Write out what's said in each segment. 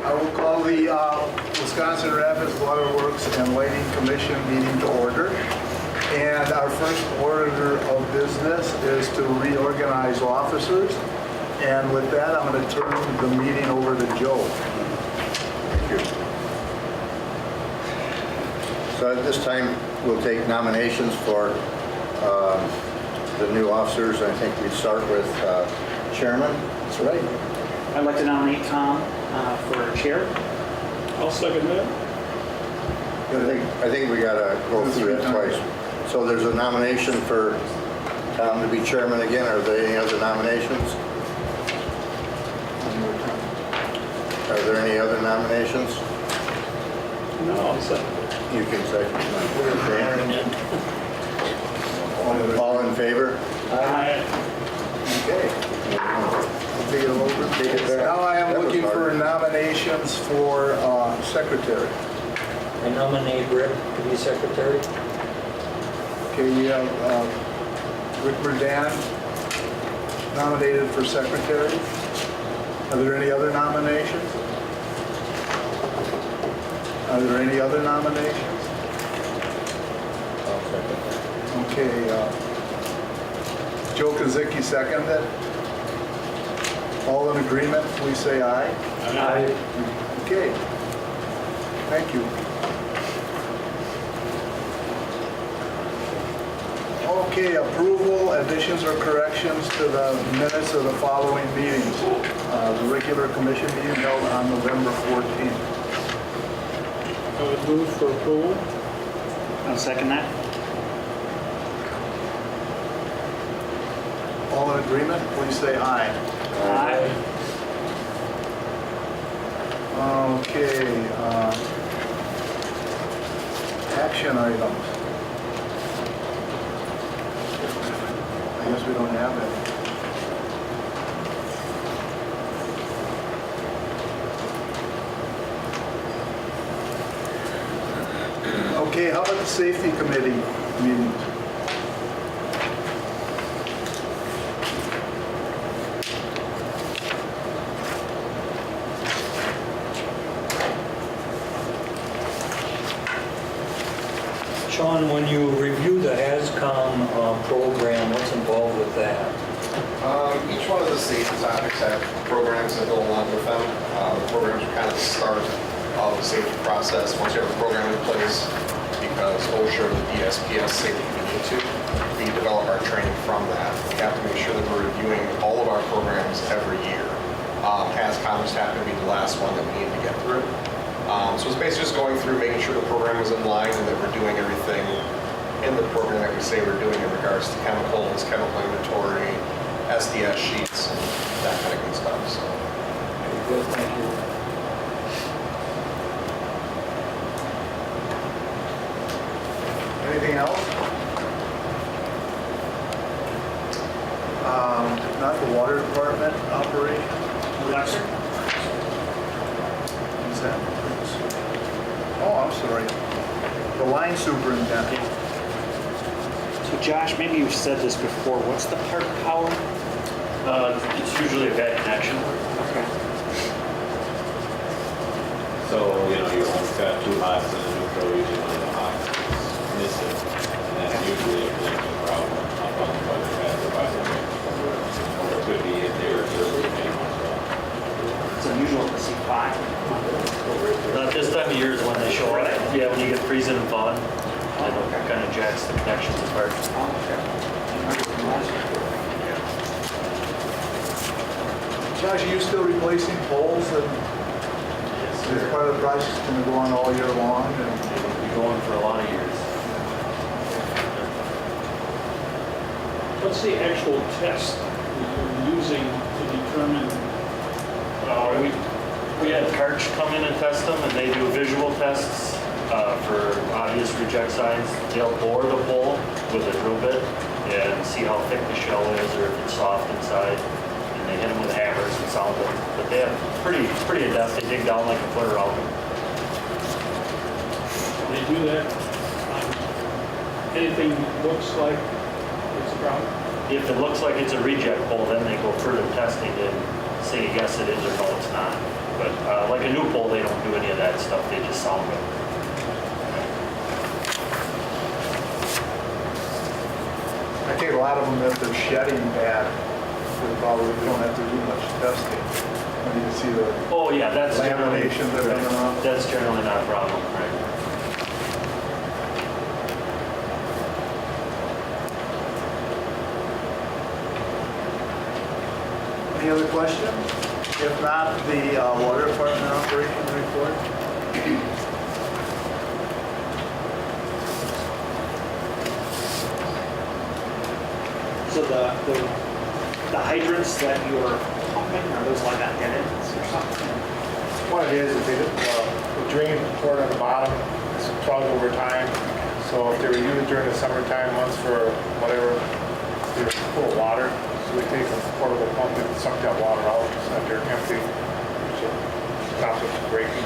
I will call the Wisconsin Rapids Water Works and Lighting Commission meeting to order. And our first order of business is to reorganize officers. And with that, I'm going to turn the meeting over to Joe. Thank you. So at this time, we'll take nominations for the new officers. I think we'd start with chairman. That's right. I'd like to nominate Tom for chair. I'll second that. I think we gotta go through that twice. So there's a nomination for Tom to be chairman again. Are there any other nominations? Are there any other nominations? No, I'll second it. You can second. All in favor? Aye. Okay. Take it over. Take it back. Now I am That was looking for hard. nominations for secretary. I nominate Rick to be secretary. Okay, we have Rick Burdan nominated for secretary. Are there any other nominations? Are there any other nominations? I'll second that. Okay, Joe Kozicki seconded. All in agreement, please say aye. Aye. Okay, thank you. Okay, approval, additions or corrections to the minutes of the following meetings. The regular commission meeting held on November 14th. I would move for approval. I'll second that. All in agreement, please say aye. Aye. Okay, action items. I guess we don't have it. Okay, how about the safety committee meetings? Sean, when you review the HASCOM program, what's involved with that? Each one of the safety topics have programs that go along with them. The programs are kind of the start of the safety process. Once you have a program in place, because OSHA or the DSPS say that we need to, we develop our training from that. We have to make sure that we're reviewing all of our programs every year. HASCOM just happened to be the last one that we need to get through. So it's basically just going through, making sure the program is in line and that we're doing everything in the program that we say we're doing in regards to chemicals, chemical inventory, SDS sheets, that kind of good stuff. So. Very good, thank you. Anything else? Not the water department operation? Electric. What's that? Oh, I'm sorry. The line superintendent. So Josh, maybe you've said this before. What's the park power? It's usually a bad connection. Okay. So, you know, you've got two hots and a neutral, usually one of the hots is missing. And that's usually a connection problem up on the weather pad or by the way. Or it could be in there, service main as well. It's unusual to see 5. This time of year is when they show up. Yeah, when you get freezing and thawing, it kind of jacks the connections apart. Josh, are you still replacing poles and is part of the project going to go on all year long? And It'll be going for a lot of years. What's the actual test that you're using to determine? We had Karch come in and test them, and they do visual tests for obvious reject signs. They'll bore the pole with a drill bit and see how thick the shell is or if it's soft inside. And they hit them with hammers and sound them. But they have pretty adept. They dig down like a foot around them. They do that on anything that looks like it's a problem? If it looks like it's a reject pole, then they go further testing and see say yes it is or no it's not. But like a new pole, they don't do any of that stuff, they just sound it. I think a lot of them, if they're shedding bad, they probably don't have to do much testing. When you can see the Oh yeah, that's generally, laminations that are coming off. that's generally not a problem, right? Any other questions? If not, the water department operations report. So the hydrants that you're pumping, are those like on dead ends or something? What it is the drain poured on the bottom, it's clogged over time. So if they were used during the summertime months for whatever, they're full of water. So we take a portable pump and suck that water out so that they're empty, which stops it from breaking.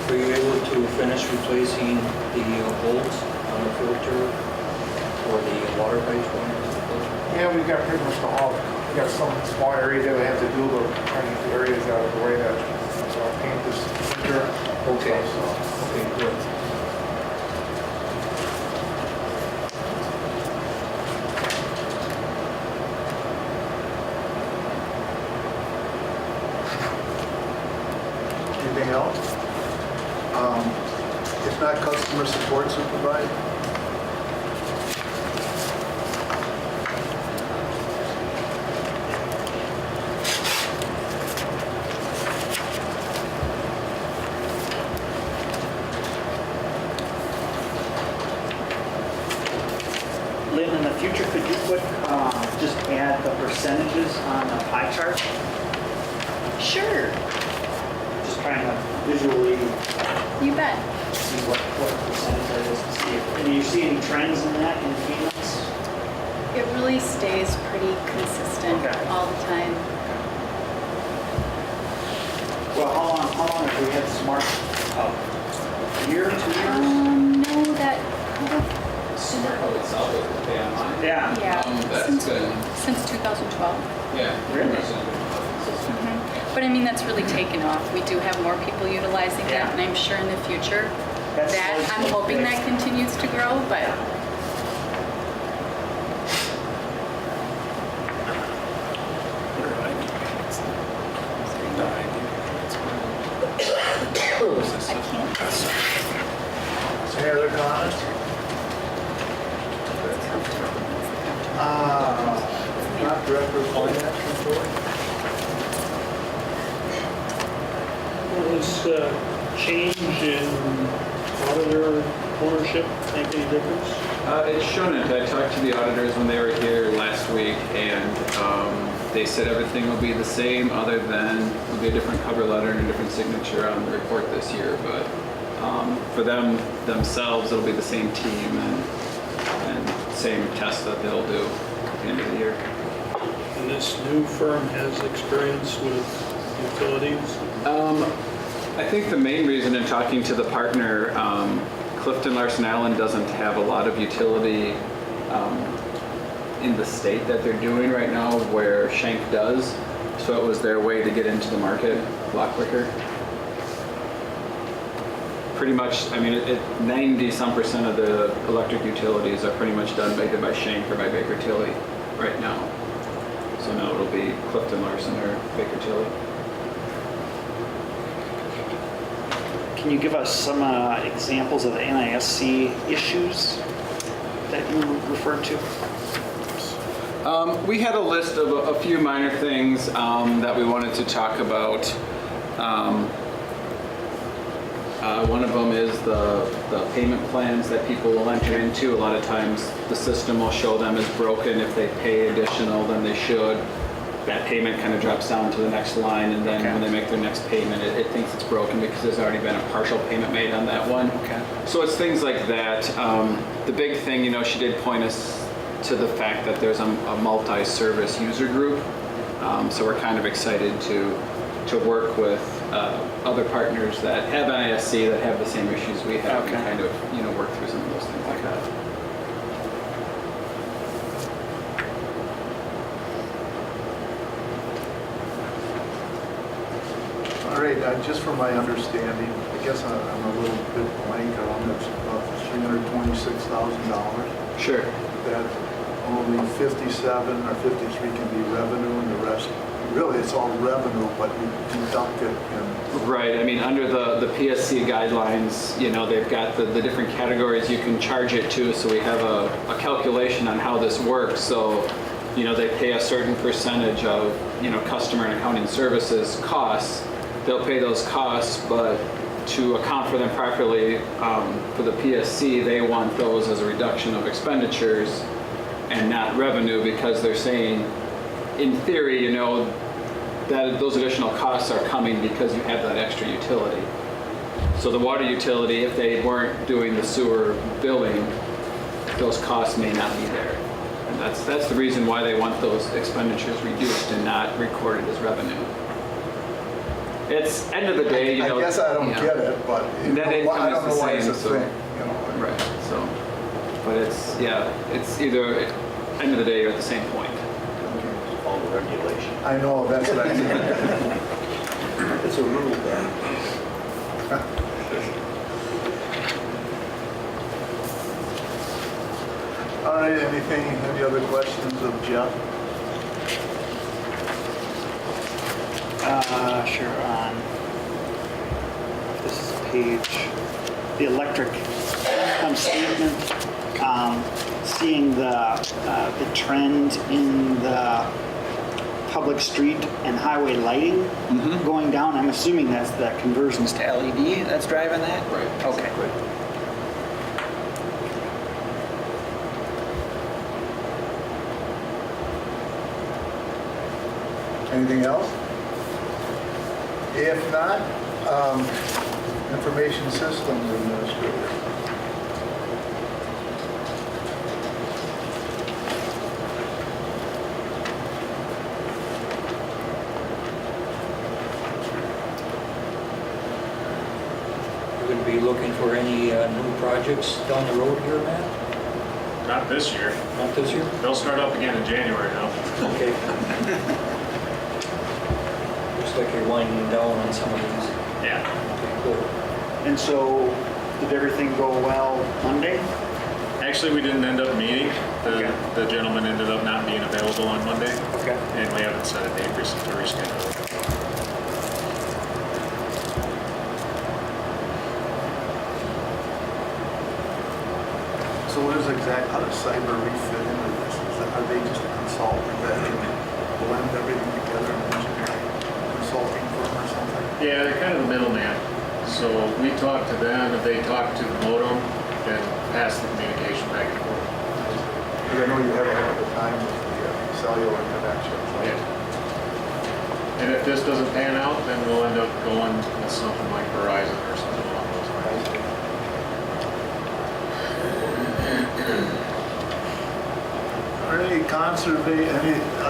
Were you able to finish replacing the bolts on the filter or the water pipes going into the filter? Yeah, we've got pretty much the whole, we got some small areas that we have to do, but trying to get the areas out of the way that, so I'll paint this winter. Okay. So, Okay, good. Anything else? If not, customer support supervisor? Lynn, in the future, could you put, just add the percentages on the pie chart? Sure, Just trying to visually you bet. see what percentage that is to see if, and do you see any trends in that in payments? It really stays pretty consistent Okay. all the time. Well, how long have we had smart, a year, 2 years? No, that, Smart Hub itself is pay online. Yeah. yeah, That's since, been, since 2012. yeah. Really? Mhm. But I mean, that's really taken off. We do have more people utilizing Yeah. that, and I'm sure in the future, That's that, always I'm been hoping big. that continues to grow, but I can't. Any other comments? Not director of finance report? Will this change in auditor ownership make any difference? It shouldn't. I talked to the auditors when they were here last week, and they said everything will be the same, other than there'll be a different cover letter and a different signature on the report this year. But for them themselves, it'll be the same team and same test that they'll do at the end of the year. And this new firm has experience with utilities? I think the main reason in talking to the partner, Clifton Larson Allen doesn't have a lot of utility in the state that they're doing right now, where Schenck does. So it was their way to get into the market a lot quicker. Pretty much, I mean, 90-some% of the electric utilities are pretty much done either by Schenck or by Baker Tilly right now. So now it'll be Clifton Larson or Baker Tilly. Can you give us some examples of the NISC issues that you referred to? We had a list of a few minor things that we wanted to talk about. One of them is the payment plans that people will enter into. A lot of times the system will show them as broken. If they pay additional than they should, that payment kind of drops down to the next line, and then when they make their next payment, it thinks it's broken because there's already been a partial payment made on that one. Okay. So it's things like that. The big thing, she did point us to the fact that there's a multi-service user group. So we're kind of excited to work with other partners that have NISC that have the same issues we have, Okay. and kind of work through some of those things like that. All right, just from my understanding, I guess I'm a little bit blank on this, about $326,000. Sure. That only 57 or 53 can be revenue, and the rest, really, it's all revenue, but you deduct it in. Right. I mean, under the PSC guidelines, they've got the different categories you can charge it to. So we have a calculation on how this works. So, they pay a certain percentage of, customer and accounting services costs. They'll pay those costs, but to account for them properly for the PSC, they want those as a reduction of expenditures and not revenue, because they're saying, in theory, that those additional costs are coming because you have that extra utility. So the water utility, if they weren't doing the sewer billing, those costs may not be there. And that's the reason why they want those expenditures reduced and not recorded as revenue. It's end of the day, I guess I don't get it, but net income I don't is know why the it's a same, so- thing. Right. So, but it's either end of the day you're at the same point. All the regulation. I know, that's what I mean. It's a rule then. All right, any other questions of Jeff? Sure, this is page, the electric income statement, seeing the trend in the public street and highway lighting going down. I'm assuming that's the conversions to LED that's driving that? Right. Okay. Anything else? If not, Information Systems Administrator. We're going to be looking for any new projects down the road here, Matt? Not this year. Not this year? They'll start up again in January now. Okay. Looks like you're winding down on some of these. Yeah. Okay, cool. And so, did everything go well Monday? Actually, we didn't end up meeting. Okay. The gentleman ended up not being available on Monday, Okay. and we haven't set a date to reschedule. So what is how does cyber refit into this? Are they just a consultant that can blend everything together, an engineering consulting firm or something? Yeah, they're kind of the middleman. So we talk to them, and they talk to the modem, and pass the communication back and forth. Because I know you have a hard time with the cellular connection. So. Yeah. And if this doesn't pan out, then we'll end up going with something like Verizon or something along those lines. Are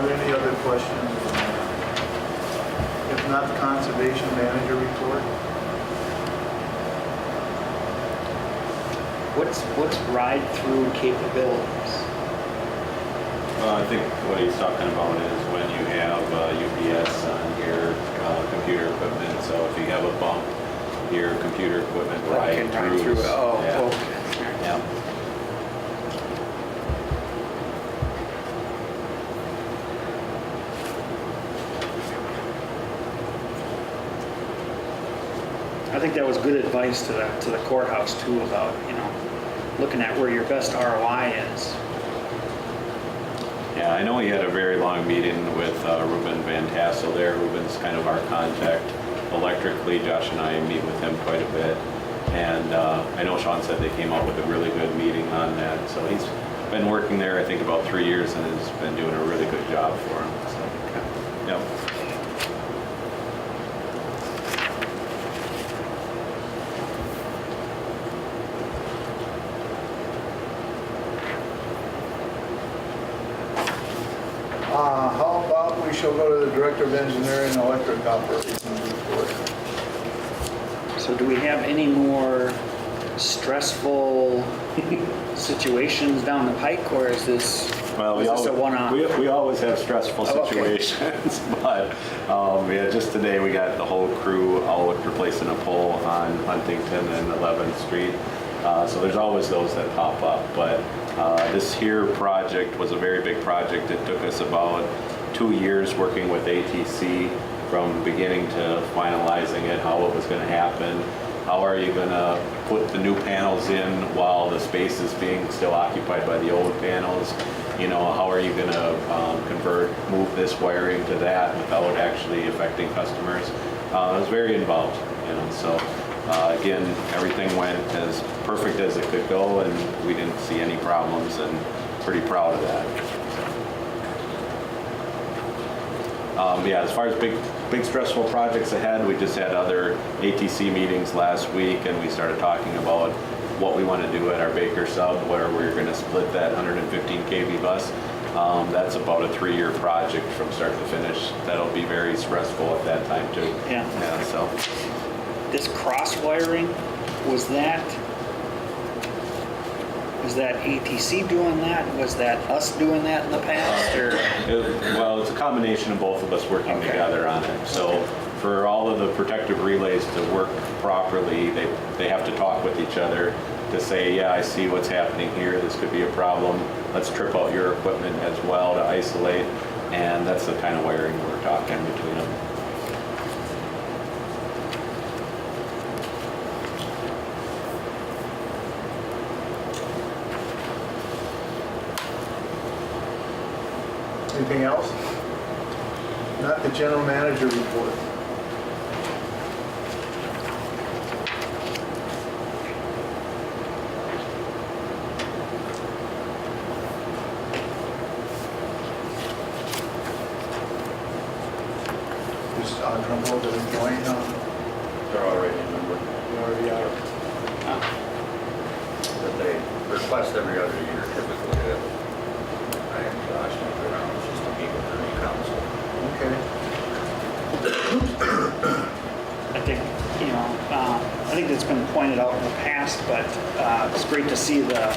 there any other questions? If not, the Conservation Manager report? What's ride-through capabilities? I think what he's talking about is when you have UPS on your computer equipment. So if you have a bump, your computer equipment ride through. Oh, yeah. okay. Yeah. I think that was good advice to the courthouse too about, looking at where your best ROI is. Yeah, I know he had a very long meeting with Ruben Van Tassel there. Ruben's kind of our contact electrically. Josh and I meet with him quite a bit. And I know Sean said they came up with a really good meeting on that. So he's been working there, I think, about 3 years and has been doing a really good job for him. So, yep. How about we Next, you'll go to the Director of Engineering and Electric Operations report. So do we have any more stressful situations down the pike, or is this, Well, is this a one-off? we always have stressful Oh, okay. situations, but yeah, just today we got the whole crew out replacing a pole on Huntington and 11th Street. So there's always those that pop up, but this here project was a very big project. It took us about 2 years working with ATC from beginning to finalizing it, how it was going to happen. How are you going to put the new panels in while the space is being still occupied by the old panels? You know, how are you going to move this wiring to that without actually affecting customers? It was very involved, you know, so again, everything went as perfect as it could go, and we didn't see any problems, and pretty proud of that. Yeah, as far as big stressful projects ahead, we just had other ATC meetings last week, and we started talking about what we want to do at our Baker sub, where we're going to split that 115 kV bus. That's about a 3-year project from start to finish. That'll be very stressful at that time too. Yeah. Yeah, so. This cross wiring, was that ATC doing that? Was that us doing that in the past, or? Well, it's a combination of both of us working Okay. together on it. So for all of the protective relays to work properly, they have to talk with each other to say, yeah, I see what's happening here. This could be a problem. Let's trip out your equipment as well to isolate. And that's the kind of wiring we're talking between them. Anything else? Not the general manager report. Just drum roll to the joint now. They're already a member. You already are. But they request every other year typically that I am Josh and go around just to meet with the new council. Okay. I think, I think that's been pointed out in the past, but it's great to see the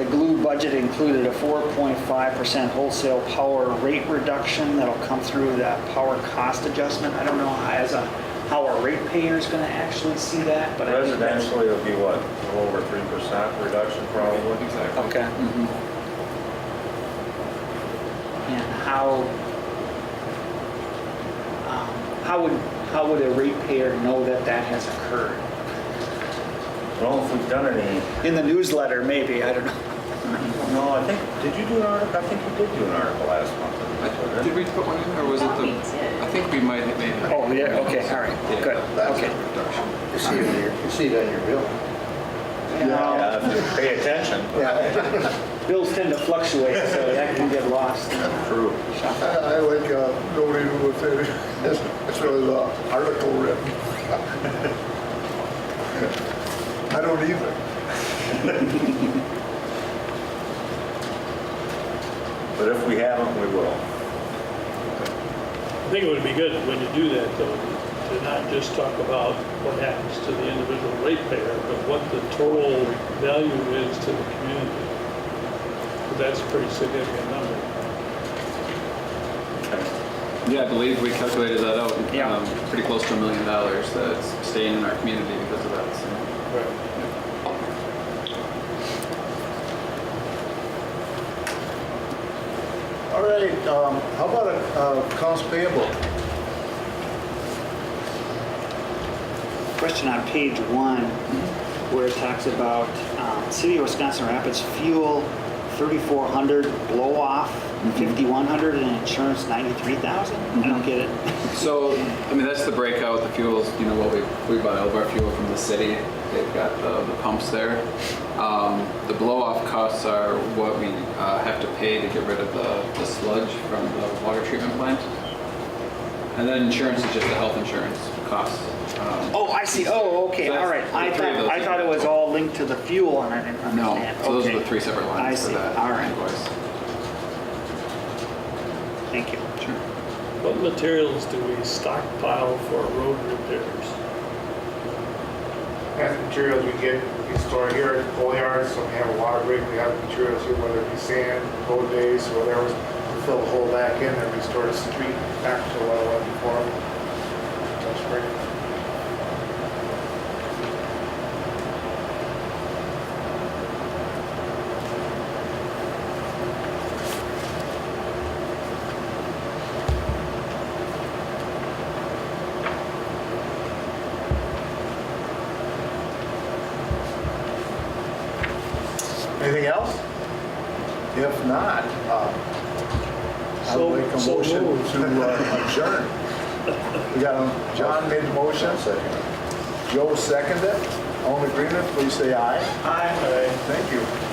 glue budget included a 4.5% wholesale power rate reduction that'll come through that power cost adjustment. I don't know how our ratepayer is going to actually see that, but I think that's- Residentially, it'll be what, a little over 3% reduction probably? Exactly. Okay. And how would a ratepayer know that that has occurred? Well, if we've done any, In the newsletter, maybe, I don't know. no, I think, did you do an article? I think you did do an article last month. Did we put one in, or was it the? I think we might have made it. Oh, yeah, okay, all right, good, okay. You see it on your bill. Yeah. If you pay attention. Bills tend to fluctuate, so that can get lost. True. I like nobody knew what it is. It's really the article written. I don't either. But if we haven't, we will. I think it would be good when you do that, though, to not just talk about what happens to the individual ratepayer, but what the total value is to the community. Because that's a pretty significant number. Yeah, I believe we calculated that out. Yeah. Pretty close to $1 million that's staying in our community because of that. So. Right. All right, how about accounts payable? Question on page 1, where it talks about City of Wisconsin Rapids fuel, 3,400 blow off, 5,100 and insurance 93,000. I don't get it. So, I mean, that's the breakout. The fuels, what we buy all of our fuel from the city. They've got the pumps there. The blow-off costs are what we have to pay to get rid of the sludge from the water treatment plant. And then insurance is just the health insurance costs. Oh, I see. Oh, okay, So all right. the three of those I thought it was all linked to the fuel, and I didn't No, understand. so those Okay. are the 3 separate lines I for see. that All right. invoice. Thank you. What materials do we stockpile for road repairs? As materials we get, we store here at the coal yards, so we have a water break, we have materials here, whether it be sand, road base, or whatever, we fill the hole back in and restore the street back to what it was before. Until spring. Anything else? If not, I So- would make a so motion moved. to adjourn. We got, John made the motion, Joe seconded it. All in agreement, please say aye. Aye. Thank you.